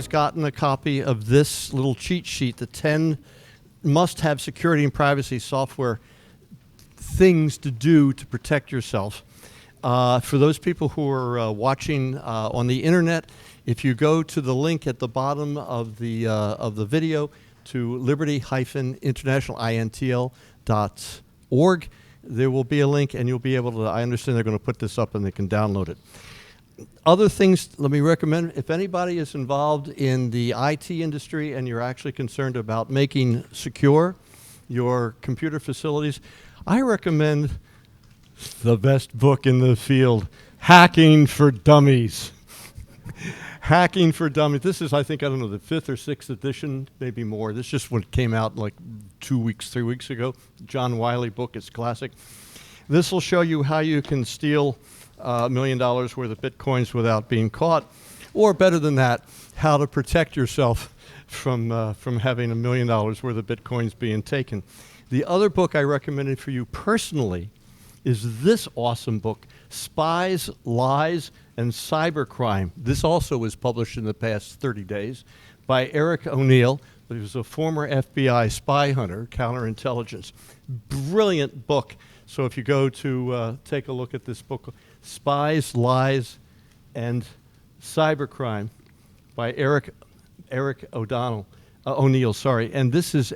has gotten a copy of this little cheat sheet, the 10 must-have security and privacy software things to do to protect yourself. For those people who are watching on the internet, if you go to the link at the bottom of the video to liberty-international.org, there will be a link, and you'll be able to, I understand they're going to put this up and they can download it. Other things, let me recommend, if anybody is involved in the IT industry and you're actually concerned about making secure your computer facilities, I recommend the best book in the field, Hacking for Dummies. Hacking for Dummies. This is, I think, I don't know, the 5th or 6th edition, maybe more. This just what came out like 2 weeks, 3 weeks ago. John Wiley book, it's classic. This will show you how you can steal $1 million worth of bitcoins without being caught, or better than that, how to protect yourself from having $1 million worth of bitcoins being taken. The other book I recommended for you personally is this awesome book, Spies, Lies, and Cybercrime. This also was published in the past 30 days by Eric O'Neill. He was a former FBI spy hunter, counterintelligence. Brilliant book. So if you go to take a look at this book, Spies, Lies, and Cybercrime by Eric O'Neill. And this is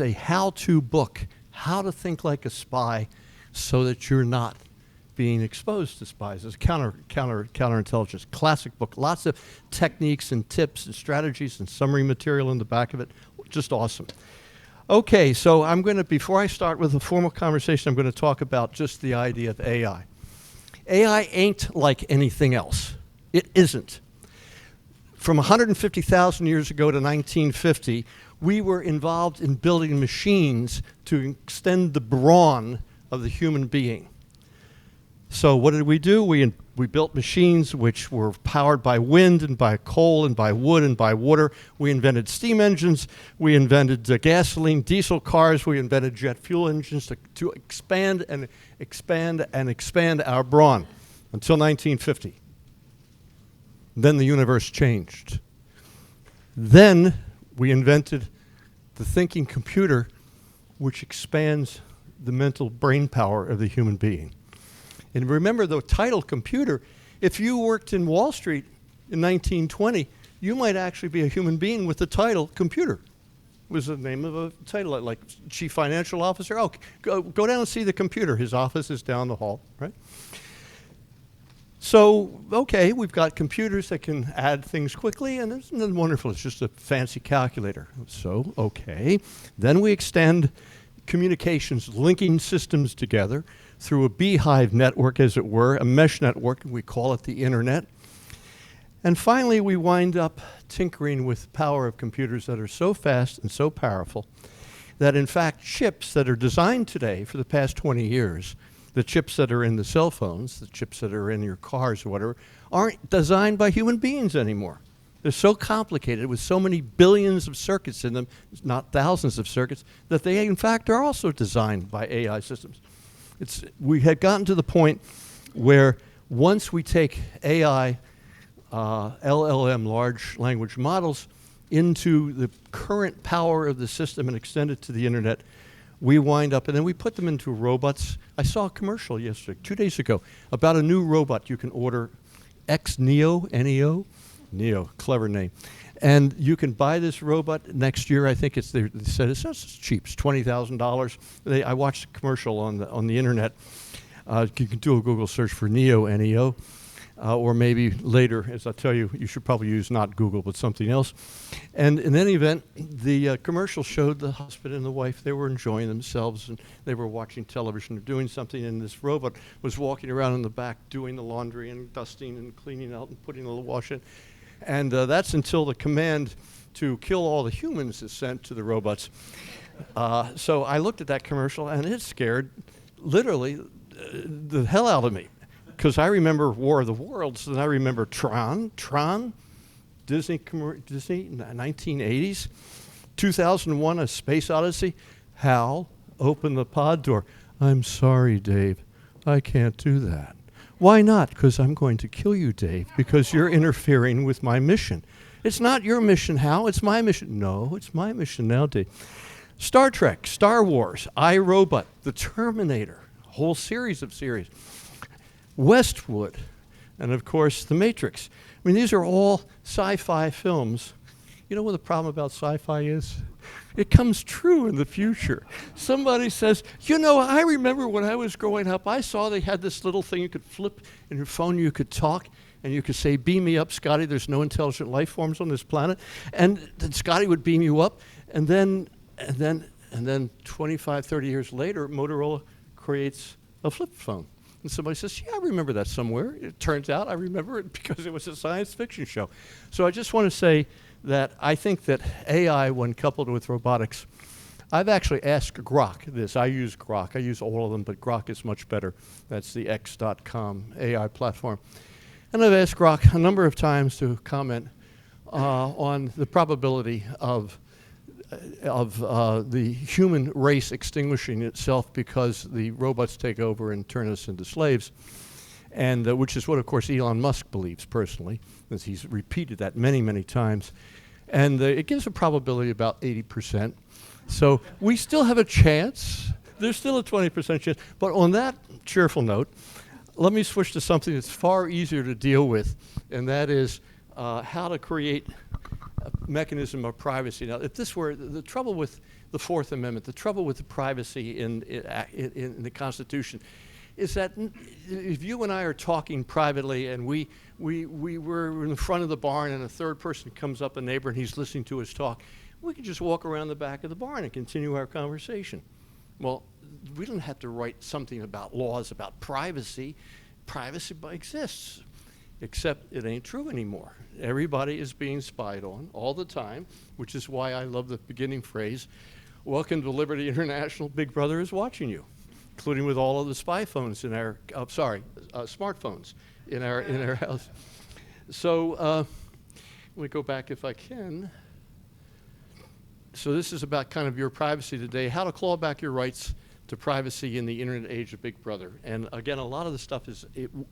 a how-to book, how to think like a spy so that you're not being exposed to spies. It's counterintelligence. Classic book. Lots of techniques and tips and strategies and summary material in the back of it. Just awesome. Okay, so I'm going to, before I start with a formal conversation, I'm going to talk about just the idea of AI. AI ain't like anything else. It isn't. From 150,000 years ago to 1950, we were involved in building machines to extend the brawn of the human being. So what did we do? We built machines which were powered by wind and by coal and by wood and by water. We invented steam engines. We invented gasoline, diesel cars. We invented jet fuel engines to expand and expand and expand our brawn until 1950. Then the universe changed. Then we invented the thinking computer, which expands the mental brain power of the human being. And remember the title computer. If you worked in Wall Street in 1920, you might actually be a human being with the title computer. It was the name of a title, like chief financial officer. Oh, go down and see the computer. His office is down the hall, right? So, okay, we've got computers that can add things quickly, and isn't that wonderful? It's just a fancy calculator. So, okay. Then we extend communications, linking systems together through a beehive network, as it were, a mesh network. We call it the internet. And finally, we wind up tinkering with the power of computers that are so fast and so powerful that, in fact, chips that are designed today for the past 20 years, the chips that are in the cell phones, the chips that are in your cars or whatever, aren't designed by human beings anymore. They're so complicated with so many billions of circuits in them, not thousands of circuits, that they, in fact, are also designed by AI systems. We had gotten to the point where once we take AI, LLM, large language models, into the current power of the system and extend it to the internet, we wind up, and then we put them into robots. I saw a commercial yesterday, 2 days ago, about a new robot you can order, Neo, N-E-O, Neo, clever name. And you can buy this robot next year. I think they said it's not cheap. It's $20,000. I watched a commercial on the internet. You can do a Google search for Neo, N-E-O, or maybe later, as I tell you, you should probably use not Google, but something else. And in any event, the commercial showed the husband and the wife. They were enjoying themselves, and they were watching television or doing something, and this robot was walking around in the back doing the laundry and dusting and cleaning out and putting a little wash in. And that's until the command to kill all the humans is sent to the robots. So I looked at that commercial, and it scared literally the hell out of me. Because I remember War of the Worlds, and I remember Tron, Disney, 1980s, 2001, A Space Odyssey. Hal, open the pod door. I'm sorry, Dave, I can't do that. Why not? Because I'm going to kill you, Dave, because you're interfering with my mission. It's not your mission, Hal. It's my mission. No, it's my mission now, Dave. Star Trek, Star Wars, iRobot, The Terminator, a whole series of series. Westwood, and of course, The Matrix. I mean, these are all sci-fi films. You know what the problem about sci-fi is? It comes true in the future. Somebody says, you know, I remember when I was growing up, I saw they had this little thing you could flip in your phone, you could talk, and you could say, beam me up, Scotty, there's no intelligent life forms on this planet. And then Scotty would beam you up, and then 25, 30 years later, Motorola creates a flip phone. And somebody says, yeah, I remember that somewhere. It turns out I remember it because it was a science fiction show. So I just want to say that I think that AI, when coupled with robotics, I've actually asked Grok this. I use Grok. I use all of them, but Grok is much better. That's the x.com AI platform. And I've asked Grok a number of times to comment on the probability of the human race extinguishing itself because the robots take over and turn us into slaves, and which is what, of course, Elon Musk believes personally, as he's repeated that many, many times. And it gives a probability about 80%. So we still have a chance. There's still a 20% chance. But on that cheerful note, let me switch to something that's far easier to deal with, and that is how to create a mechanism of privacy. Now, if this were the trouble with the Fourth Amendment, the trouble with the privacy in the Constitution, is that if you and I are talking privately and we were in the front of the barn and a third person comes up, a neighbor, and he's listening to us talk, we can just walk around the back of the barn and continue our conversation. Well, we don't have to write something about laws about privacy. Privacy exists, except it ain't true anymore. Everybody is being spied on all the time, which is why I love the beginning phrase, welcome to Liberty International, Big Brother is watching you, including with all of the spy phones in our, smartphones in our house. So let me go back if I can. So this is about kind of your privacy today, how to claw back your rights to privacy in the internet age of Big Brother. And again, a lot of the stuff is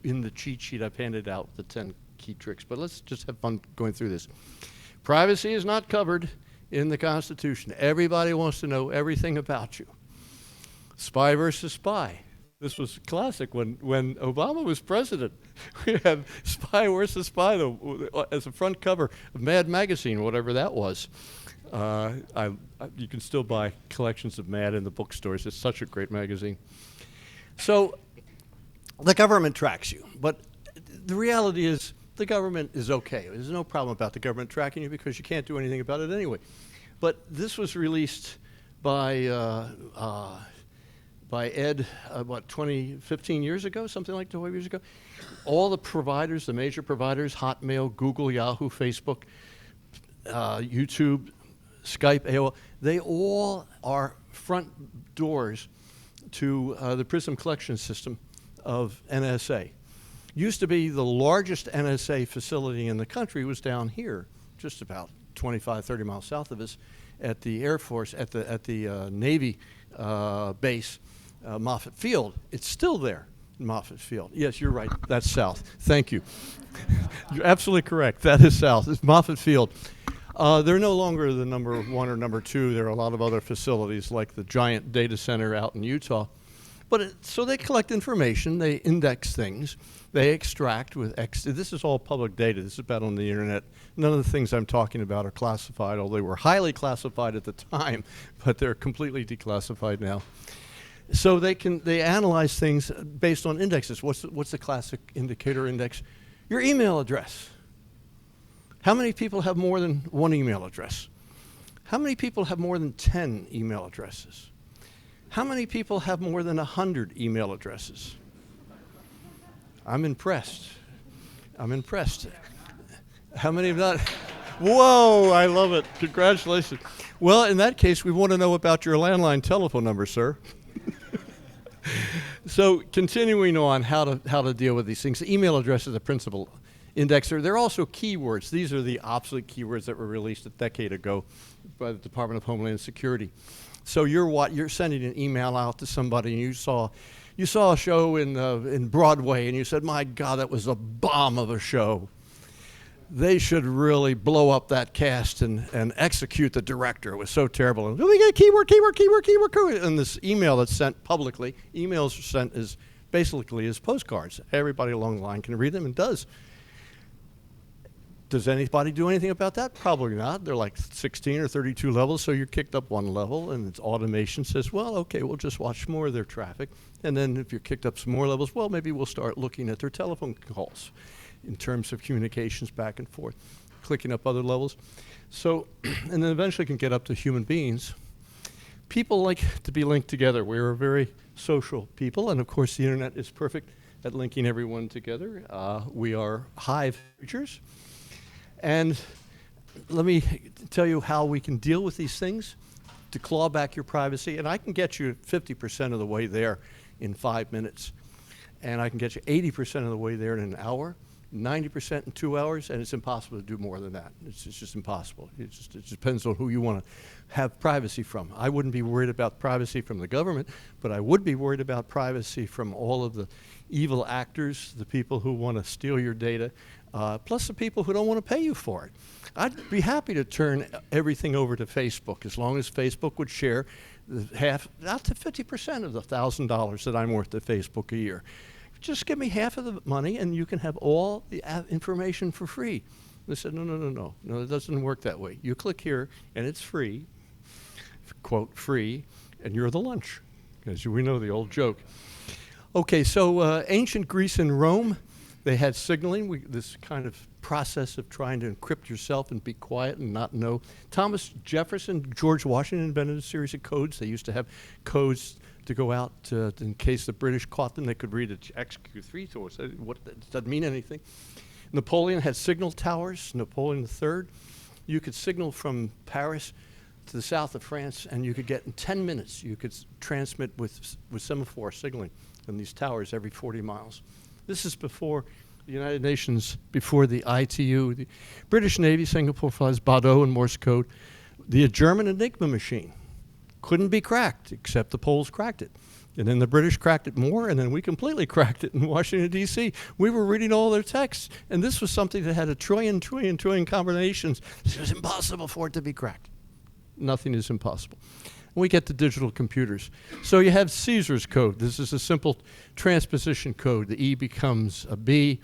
in the cheat sheet I've handed out, the 10 key tricks, but let's just have fun going through this. Privacy is not covered in the Constitution. Everybody wants to know everything about you. Spy versus spy. This was classic when Obama was president. We had Spy versus Spy as a front cover of Mad Magazine, whatever that was. You can still buy collections of Mad in the bookstores. It's such a great magazine. So the government tracks you, but the reality is the government is okay. There's no problem about the government tracking you because you can't do anything about it anyway. But this was released by Ed, 15 years ago, something like 12 years ago. All the providers, the major providers, Hotmail, Google, Yahoo, Facebook, YouTube, Skype, AOL, they all are front doors to the PRISM collection system of NSA. Used to be the largest NSA facility in the country was down here, just about 25, 30 miles south of us, at the Air Force, at the Navy base, Moffett Field. It's still there, Moffett Field. Yes, you're right. That's south. Thank you. You're absolutely correct. That is south. It's Moffett Field. They're no longer the number one or number two. There are a lot of other facilities like the giant data center out in Utah. But so they collect information, they index things, they extract with this is all public data. This is about on the internet. None of the things I'm talking about are classified, although they were highly classified at the time, but they're completely declassified now. So they analyze things based on indexes. What's the classic indicator index? Your email address. How many people have more than one email address? How many people have more than 10 email addresses? How many people have more than 100 email addresses? I'm impressed. How many have not? Whoa, I love it. Congratulations. Well, in that case, we want to know about your landline telephone number, sir. So continuing on how to deal with these things. The email address is the principal indexer. There are also keywords. These are the obsolete keywords that were released a decade ago by the Department of Homeland Security. So you're sending an email out to somebody, and you saw a show in Broadway, and you said, "My God, that was a bomb of a show." they should really blow up that cast and execute the director. It was so terrible. And we get keyword. And this email that's sent publicly, emails are sent as basically as postcards. Everybody along the line can read them and does. Does anybody do anything about that? Probably not. They're like 16 or 32 levels, so you're kicked up one level, and its automation says, well, okay, we'll just watch more of their traffic. And then if you're kicked up some more levels, well, maybe we'll start looking at their telephone calls in terms of communications back and forth, clicking up other levels. So, and then eventually can get up to human beings. People like to be linked together. We're a very social people, and of course the internet is perfect at linking everyone together. We are hive creatures. And let me tell you how we can deal with these things to claw back your privacy. And I can get you 50% of the way there in 5 minutes. And I can get you 80% of the way there in an hour, 90% in 2 hours, and it's impossible to do more than that. It's just impossible. It just depends on who you want to have privacy from. I wouldn't be worried about privacy from the government, but I would be worried about privacy from all of the evil actors, the people who want to steal your data, plus the people who don't want to pay you for it. I'd be happy to turn everything over to Facebook as long as Facebook would share half, not to 50% of the $1,000 that I'm worth to Facebook a year. Just give me half of the money and you can have all the information for free. They said, no, it doesn't work that way. You click here and it's free, quote, free, and you're the lunch, as we know the old joke. Okay, so ancient Greece and Rome, they had signaling, this kind of process of trying to encrypt yourself and be quiet and not know. Thomas Jefferson, George Washington invented a series of codes. They used to have codes to go out in case the British caught them. They could read it XQ3 to us. What doesn't mean anything. Napoleon had signal towers, Napoleon III. You could signal from Paris to the south of France, and you could get in 10 minutes, you could transmit with semaphore signaling in these towers every 40 miles. This is before the United Nations, before the ITU. The British Navy, Singapore flies Baudot and Morse code. The German Enigma machine couldn't be cracked, except the Poles cracked it. And then the British cracked it more, and then we completely cracked it in Washington, D.C. We were reading all their texts, and this was something that had a trillion combinations. It was impossible for it to be cracked. Nothing is impossible. And we get to digital computers. So you have Caesar's code. This is a simple transposition code. The E becomes a B,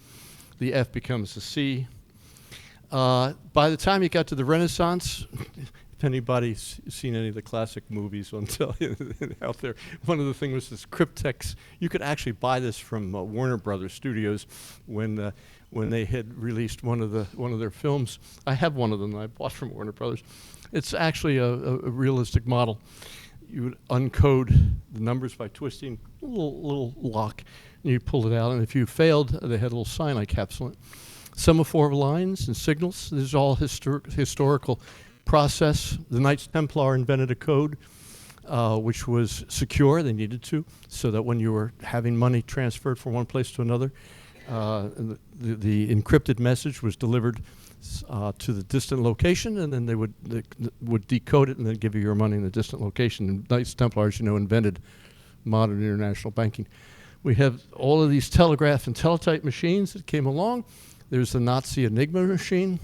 the F becomes a C. By the time you got to the Renaissance, if anybody's seen any of the classic movies on out there, one of the things was this cryptex. You could actually buy this from Warner Brothers Studios when they had released one of their films. I have one of them that I bought from Warner Brothers. It's actually a realistic model. You would uncode the numbers by twisting a little lock, and you pull it out. And if you failed, they had a little sign I capsule it. Semaphore lines and signals. This is all historical process. The Knights Templar invented a code which was secure. They needed to, so that when you were having money transferred from one place to another, the encrypted message was delivered to the distant location, and then they would decode it and then give you your money in the distant location. And Knights Templars, invented modern international banking. We have all of these telegraph and teletype machines that came along. There's the Nazi Enigma machine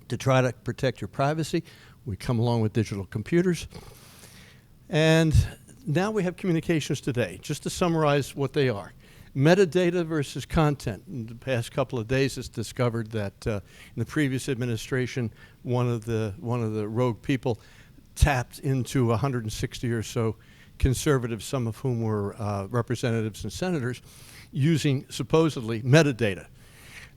to try to protect your privacy. We come along with digital computers. And now we have communications today. Just to summarize what they are. Metadata versus content. In the past couple of days, it's discovered that in the previous administration, one of the rogue people tapped into 160 or so conservatives, some of whom were representatives and senators, using supposedly metadata.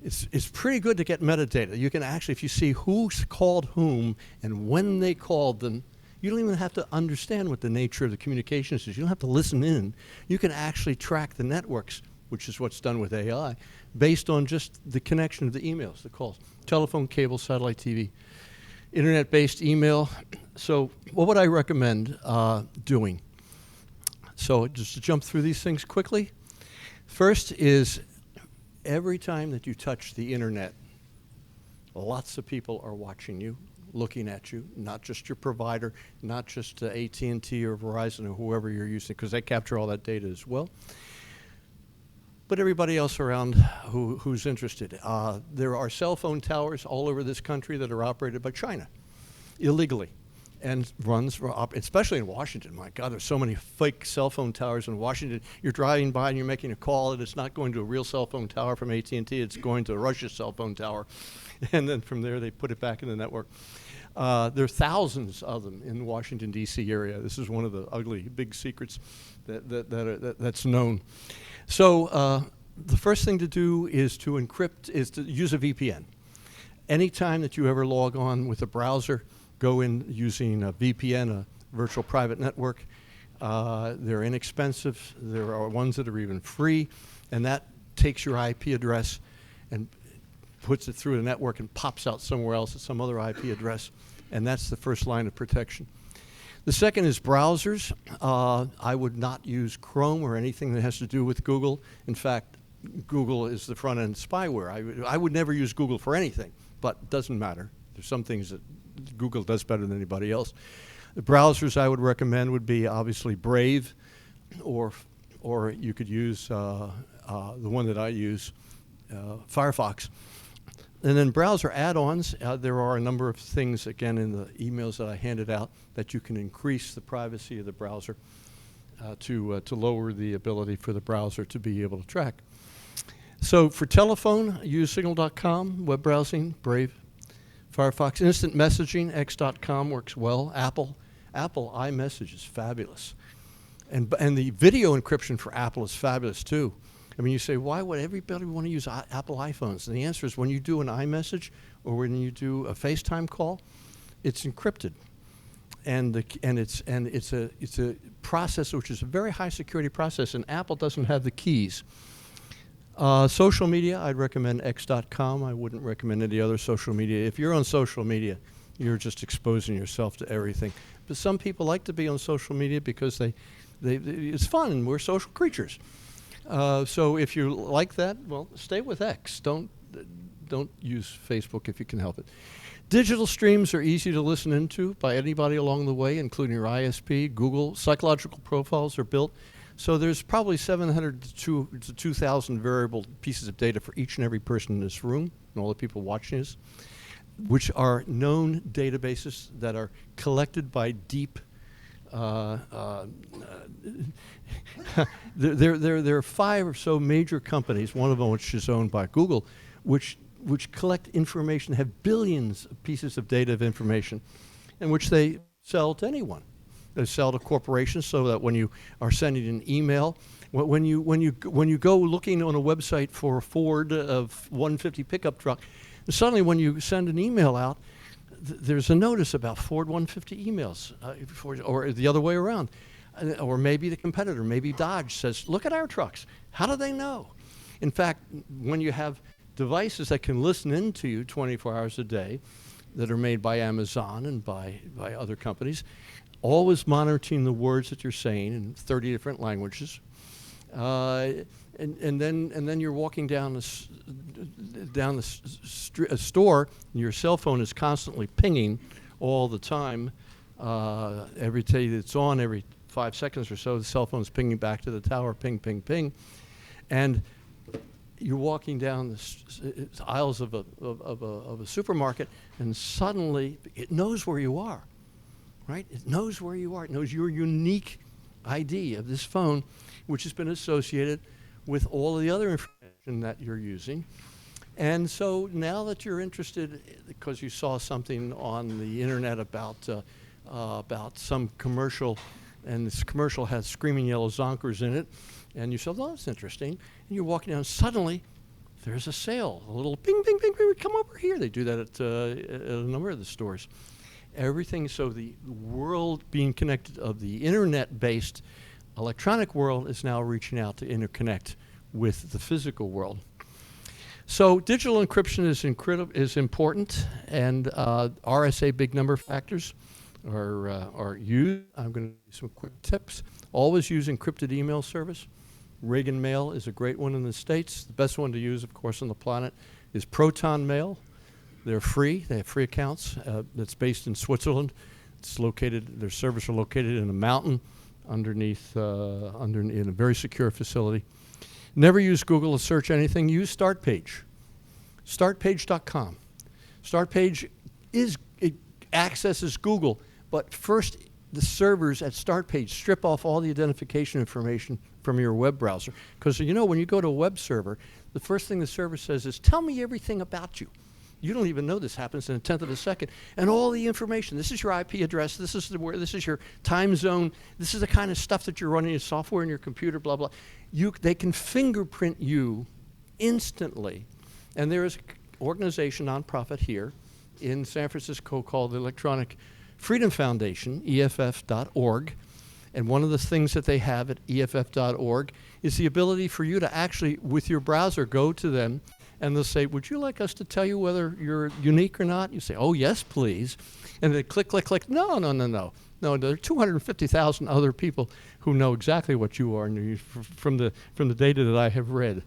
It's pretty good to get metadata. You can actually, if you see who's called whom and when they called them, you don't even have to understand what the nature of the communications is. You don't have to listen in. You can actually track the networks, which is what's done with AI, based on just the connection of the emails, the calls. Telephone, cable, satellite TV, internet-based email. So what would I recommend doing? So just to jump through these things quickly. First is every time that you touch the internet, lots of people are watching you, looking at you, not just your provider, not just AT&T or Verizon or whoever you're using, because they capture all that data as well. but everybody else around who's interested. There are cell phone towers all over this country that are operated by China illegally, and especially in Washington. My God, there's so many fake cell phone towers in Washington. You're driving by and you're making a call, and it's not going to a real cell phone tower from AT&T. It's going to Russia's cell phone tower, and then from there they put it back in the network. There are thousands of them in the Washington, D.C. area. This is one of the ugly, big secrets that's known. So the first thing to do is to encrypt, is to use a VPN. Anytime that you ever log on with a browser, go in using a VPN, a virtual private network. They're inexpensive. There are ones that are even free, and that takes your IP address and puts it through the network and pops out somewhere else at some other IP address, and that's the first line of protection. The second is browsers. I would not use Chrome or anything that has to do with Google. In fact, Google is the front-end spyware. I would never use Google for anything, but it doesn't matter. There's some things that Google does better than anybody else. The browsers I would recommend would be obviously Brave, or you could use the one that I use, Firefox. And then browser add-ons, there are a number of things, again, in the emails that I handed out, that you can increase the privacy of the browser to lower the ability for the browser to be able to track. So for telephone, use signal.com, web browsing, Brave, Firefox. Instant messaging, x.com works well. Apple iMessage is fabulous. And the video encryption for Apple is fabulous too. I mean, you say, why would everybody want to use Apple iPhones? And the answer is, when you do an iMessage or when you do a FaceTime call, it's encrypted, and it's a process which is a very high security process, and Apple doesn't have the keys. Social media, I'd recommend x.com. I wouldn't recommend any other social media. If you're on social media, you're just exposing yourself to everything. But some people like to be on social media because it's fun. We're social creatures. So if you like that, well, stay with X. Don't use Facebook if you can help it. Digital streams are easy to listen into by anybody along the way, including your ISP, Google. Psychological profiles are built. So there's probably 700 to 2,000 variable pieces of data for each and every person in this room and all the people watching this, which are known databases that are collected by deep there are 5 or so major companies, one of them which is owned by Google, which collect information, have billions of pieces of data of information, and which they sell to anyone. They sell to corporations, so that when you are sending an email, when you go looking on a website for a Ford of 150 pickup truck, and suddenly when you send an email out, there's a notice about Ford 150 emails, or the other way around. Or maybe the competitor, maybe Dodge says, look at our trucks. How do they know? In fact, when you have devices that can listen into you 24 hours a day, that are made by Amazon and by other companies, always monitoring the words that you're saying in 30 different languages, and then you're walking down a store, and your cell phone is constantly pinging all the time. Every day it's on, every 5 seconds or so, the cell phone's pinging back to the tower, ping, ping, ping, and you're walking down the aisles of a supermarket, and suddenly it knows where you are, right? It knows where you are. It knows your unique ID of this phone, which has been associated with all of the other information that you're using. And so now that you're interested, because you saw something on the internet about some commercial, and this commercial has screaming yellow zonkers in it, and you said, oh, that's interesting. And you're walking down, suddenly there's a sale, a little ping, ping, ping, ping, come over here. They do that at a number of the stores. Everything, so the world being connected of the internet-based electronic world is now reaching out to interconnect with the physical world. So digital encryption is important, and RSA big number factors are used. I'm going to give you some quick tips. Always use encrypted email service. Reagan Mail is a great one in the States. The best one to use, of course, on the planet is Proton Mail. They're free. They have free accounts. That's based in Switzerland. It's located. Their servers are located in a mountain underneath, in a very secure facility. Never use Google to search anything. Use Startpage. Startpage.com. Startpage it accesses Google, but first the servers at Startpage strip off all the identification information from your web browser. Because when you go to a web server, the first thing the server says is, tell me everything about you. You don't even know this happens in a tenth of a second. And all the information, this is your IP address, this is your time zone, this is the kind of stuff that you're running your software in your computer, blah, blah. They can fingerprint you instantly. And there is an organization, nonprofit here in San Francisco called the Electronic Freedom Foundation, EFF.org. And one of the things that they have at EFF.org is the ability for you to actually, with your browser, go to them and they'll say, would you like us to tell you whether you're unique or not? You say, oh, yes, please. And they click, click, click. No. No, there are 250,000 other people who know exactly what you are from the data that I have read.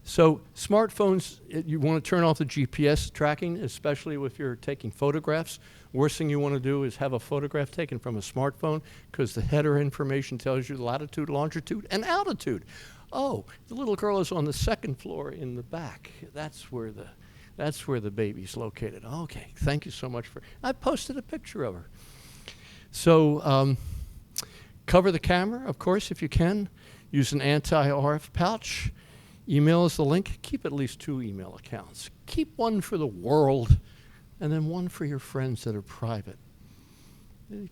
So smartphones, you want to turn off the GPS tracking, especially if you're taking photographs. Worst thing you want to do is have a photograph taken from a smartphone because the header information tells you the latitude, longitude, and altitude. Oh, the little girl is on the second floor in the back. That's where the baby's located. Okay, thank you so much I posted a picture of her. So cover the camera, of course, if you can. Use an anti-RF pouch. Email is the link. Keep at least 2 email accounts. Keep one for the world and then one for your friends that are private. You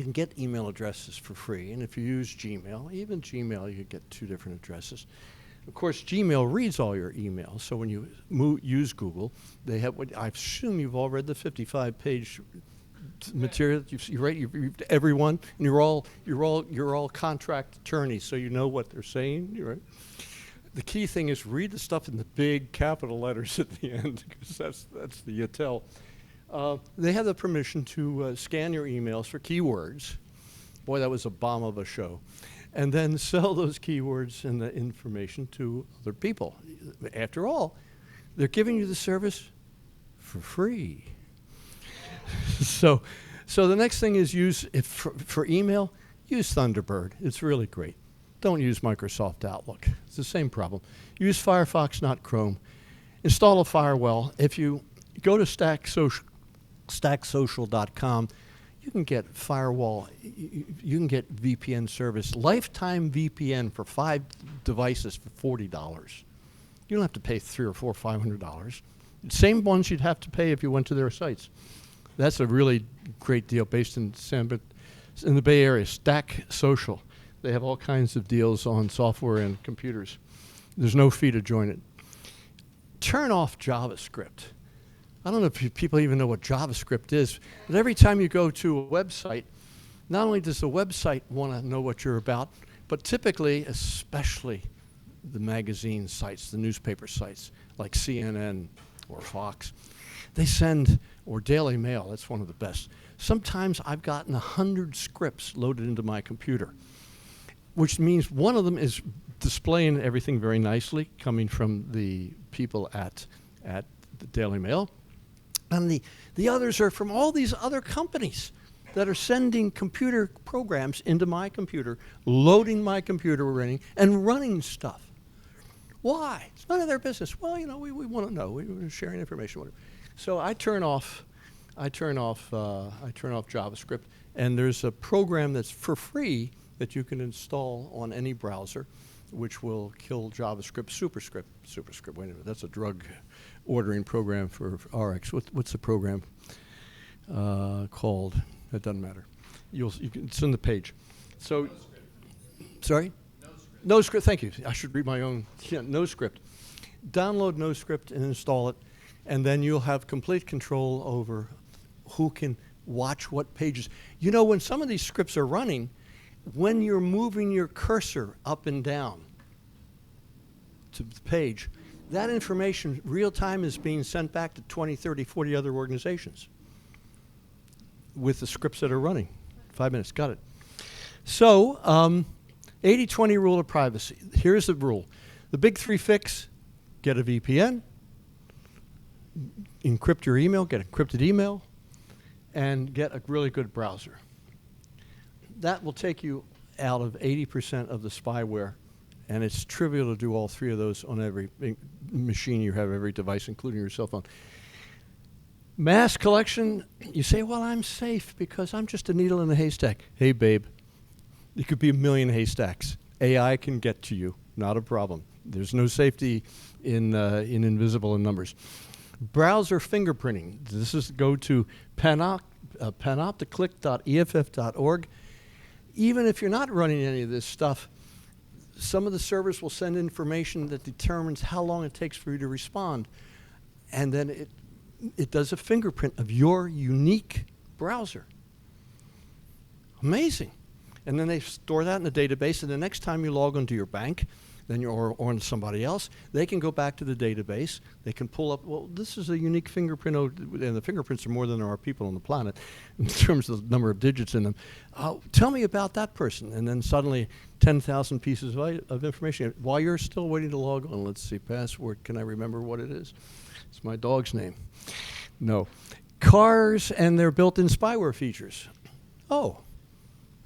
can get email addresses for free, and if you use Gmail, even Gmail, you can get 2 different addresses. Of course, Gmail reads all your emails, so when you use Google, they have I assume you've all read the 55-page material. You've everyone, and you're all contract attorneys, so you know what they're saying. Right? The key thing is read the stuff in the big capital letters at the end, because that's the tell. They have the permission to scan your emails for keywords. Boy, that was a bomb of a show. And then sell those keywords and the information to other people. After all, they're giving you the service for free. So the next thing is for email, use Thunderbird. It's really great. Don't use Microsoft Outlook. It's the same problem. Use Firefox, not Chrome. Install a firewall. If you go to stacksocial.com, you can get firewall, you can get VPN service, lifetime VPN for 5 devices for $40. You don't have to pay $300 or $400, $500. Same ones you'd have to pay if you went to their sites. That's a really great deal based in the Bay Area, Stack Social. They have all kinds of deals on software and computers. There's no fee to join it. Turn off JavaScript. I don't know if people even know what JavaScript is, but every time you go to a website, not only does the website want to know what you're about, but typically, especially the magazine sites, the newspaper sites, like CNN or Fox, they send, or Daily Mail, that's one of the best. Sometimes I've gotten 100 scripts loaded into my computer, which means one of them is displaying everything very nicely, coming from the people at the Daily Mail. And the others are from all these other companies that are sending computer programs into my computer, loading my computer running, and running stuff. Why? It's none of their business. Well, we want to know. We're sharing information, whatever. So I turn off JavaScript, and there's a program that's for free that you can install on any browser, which will kill JavaScript. Superscript. Wait a minute, that's a drug ordering program for RX. What's the program called? That doesn't matter. It's in the page. So, No script. Sorry? No script. Thank you. I should read my own. Yeah, no script. Download no script and install it, and then you'll have complete control over who can watch what pages. When some of these scripts are running, when you're moving your cursor up and down to the page, that information real time is being sent back to 20, 30, 40 other organizations with the scripts that are running. 5 minutes, got it. So 80-20 rule of privacy. Here's the rule. The big 3 fix: get a VPN, encrypt your email, get encrypted email, and get a really good browser. That will take you out of 80% of the spyware, and it's trivial to do all three of those on every machine you have, every device, including your cell phone. Mass collection, you say, well, I'm safe because I'm just a needle in a haystack. Hey, babe, it could be a million haystacks. AI can get to you, not a problem. There's no safety in invisible in numbers. Browser fingerprinting. This is go to panopticlick.eff.org. Even if you're not running any of this stuff, some of the servers will send information that determines how long it takes for you to respond. And then it does a fingerprint of your unique browser. Amazing. And then they store that in a database, and the next time you log onto your bank, then or on somebody else, they can go back to the database. They can pull up, well, this is a unique fingerprint, and the fingerprints are more than there are people on the planet in terms of the number of digits in them. Tell me about that person. And then suddenly 10,000 pieces of information. While you're still waiting to log on, let's see, password, can I remember what it is? It's my dog's name. No. Cars and their built-in spyware features. Oh,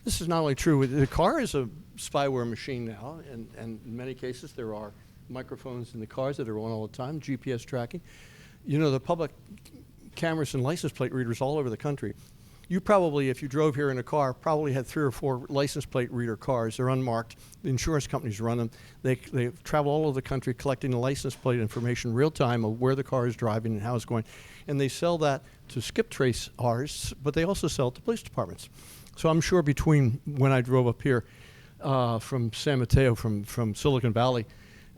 this is not only true. The car is a spyware machine now, and in many cases there are microphones in the cars that are on all the time, GPS tracking. You know, the public cameras and license plate readers all over the country. You probably, if you drove here in a car, probably had 3 or 4 license plate reader cars. They're unmarked. The insurance companies run them. They travel all over the country collecting the license plate information real time of where the car is driving and how it's going. And they sell that to skip trace Rs, but they also sell it to police departments. So I'm sure between when I drove up here from San Mateo, from Silicon Valley,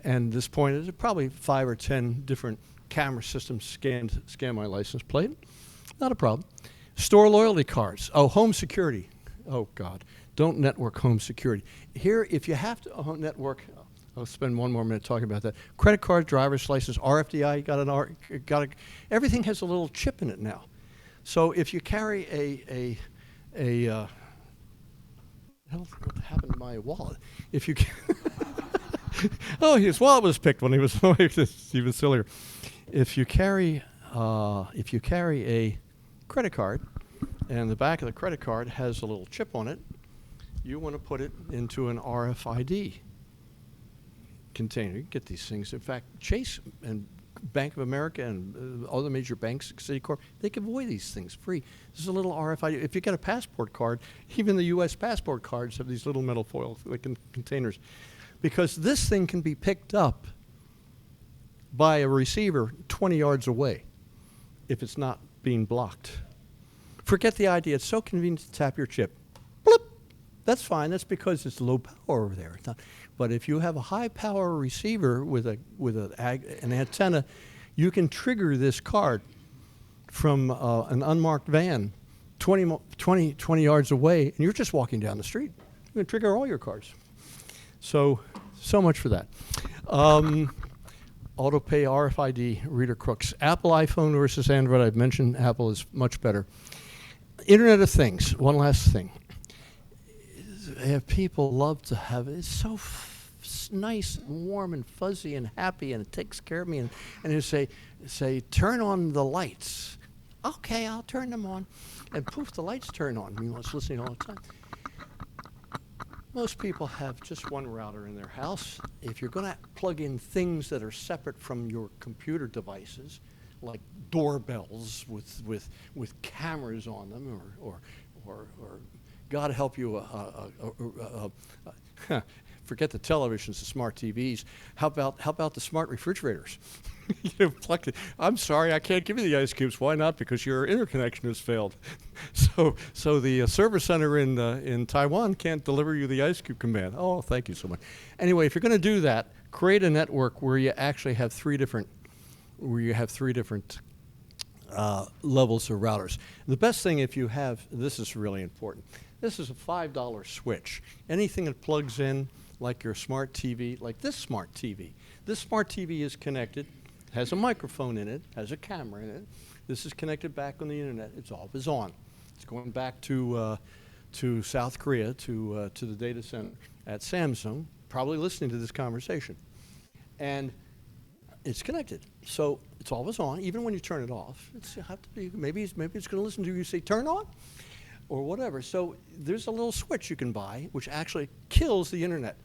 and this point, there's probably 5 or 10 different camera systems scan my license plate. Not a problem. Store loyalty cards. Oh, home security. Oh, God. Don't network home security. Here, if you have to network, I'll spend one more minute talking about that. Credit card, driver's license, RFDI, everything has a little chip in it now. So if you carry what happened to my wallet? If you oh, his wallet was picked when he was even sillier. If you carry a credit card, and the back of the credit card has a little chip on it, you want to put it into an RFID container. You get these things. In fact, Chase and Bank of America and other major banks, Citicorp, they give away these things free. This is a little RFID. If you get a passport card, even the U.S. passport cards have these little metal foil containers, because this thing can be picked up by a receiver 20 yards away if it's not being blocked. Forget the idea. It's so convenient to tap your chip. Bloop. That's fine. That's because it's low power over there. It's not. But if you have a high-power receiver with an antenna, you can trigger this card from an unmarked van 20 yards away, and you're just walking down the street. You can trigger all your cards. So much for that. AutoPay RFID reader crooks. Apple iPhone versus Android. I've mentioned Apple is much better. Internet of Things. One last thing. People love to have it. It's so nice and warm and fuzzy and happy, and it takes care of me. And you say, turn on the lights. Okay, I'll turn them on. And poof, the lights turn on. Meanwhile, it's listening all the time. Most people have just one router in their house. If you're going to plug in things that are separate from your computer devices, like doorbells with cameras on them, or God help you, forget the televisions, the smart TVs. How about the smart refrigerators? I'm sorry, I can't give you the ice cubes. Why not? Because your interconnection has failed. So the service center in Taiwan can't deliver you the ice cube command. Oh, thank you so much. Anyway, if you're going to do that, create a network where you actually have three different levels of routers. The best thing, if you have, this is really important. This is a $5 switch. Anything that plugs in, like your smart TV, like this smart TV. This smart TV is connected, has a microphone in it, has a camera in it. This is connected back on the internet. It's always on. It's going back to South Korea, to the data center at Samsung, probably listening to this conversation. And it's connected. So it's always on, even when you turn it off. Maybe it's going to listen to you say, turn on. or whatever. So there's a little switch you can buy which actually kills the internet.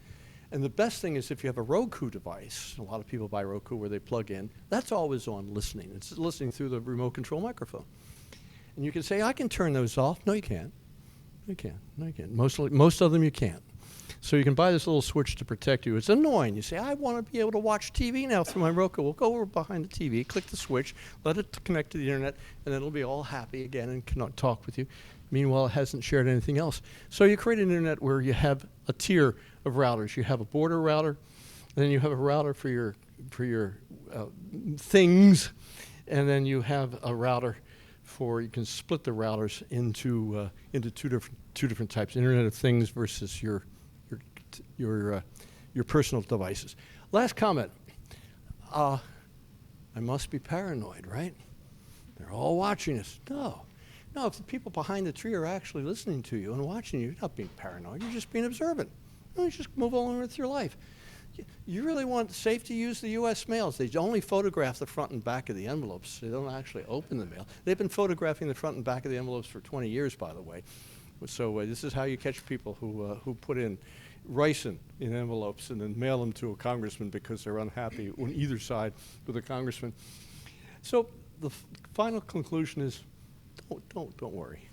And the best thing is if you have a Roku device, a lot of people buy Roku where they plug in, that's always on listening. It's listening through the remote control microphone. And you can say, I can turn those off. No, you can't. You can't. No, you can't. Most of them you can't. So you can buy this little switch to protect you. It's annoying. You say, I want to be able to watch TV now through my Roku. Well, go over behind the TV, click the switch, let it connect to the internet, and then it'll be all happy again and can talk with you. Meanwhile, it hasn't shared anything else. So you create an internet where you have a tier of routers. You have a border router, and then you have a router for your things, and then you have a router for, you can split the routers into two different types: Internet of Things versus your personal devices. Last comment. I must be paranoid, right? They're all watching us. No, if the people behind the tree are actually listening to you and watching you, you're not being paranoid. You're just being observant. You just move on with your life. You really want safe to use the U.S. mails. They only photograph the front and back of the envelopes. They don't actually open the mail. They've been photographing the front and back of the envelopes for 20 years, by the way. So this is how you catch people who put in ricin in envelopes and then mail them to a congressman because they're unhappy on either side with a congressman. So the final conclusion is, don't worry.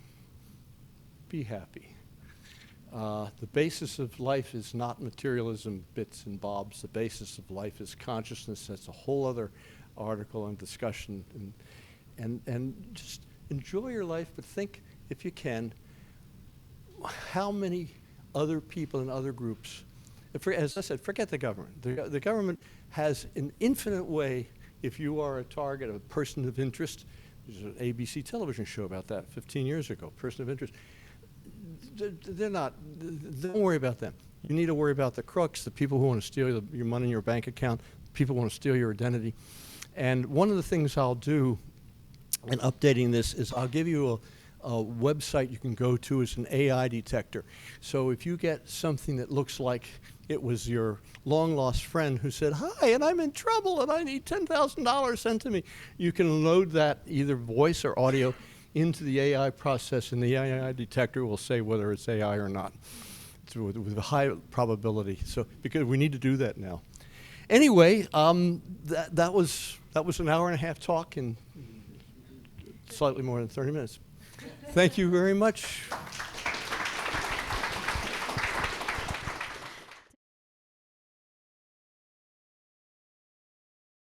Be happy. The basis of life is not materialism, bits and bobs. The basis of life is consciousness. That's a whole other article and discussion. And just enjoy your life, but think, if you can, how many other people in other groups, as I said, forget the government. The government has an infinite way, if you are a target of a person of interest. There's an ABC television show about that 15 years ago, person of interest. Don't worry about them. You need to worry about the crooks, the people who want to steal your money in your bank account, people who want to steal your identity. And one of the things I'll do in updating this is I'll give you a website you can go to. It's an AI detector. So if you get something that looks like it was your long-lost friend who said, hi, and I'm in trouble, and I need $10,000 sent to me, you can load that, either voice or audio, into the AI process, and the AI detector will say whether it's AI or not. It's with a high probability. So because we need to do that now. Anyway, that was an hour and a half talk in slightly more than 30 minutes. Thank you very much.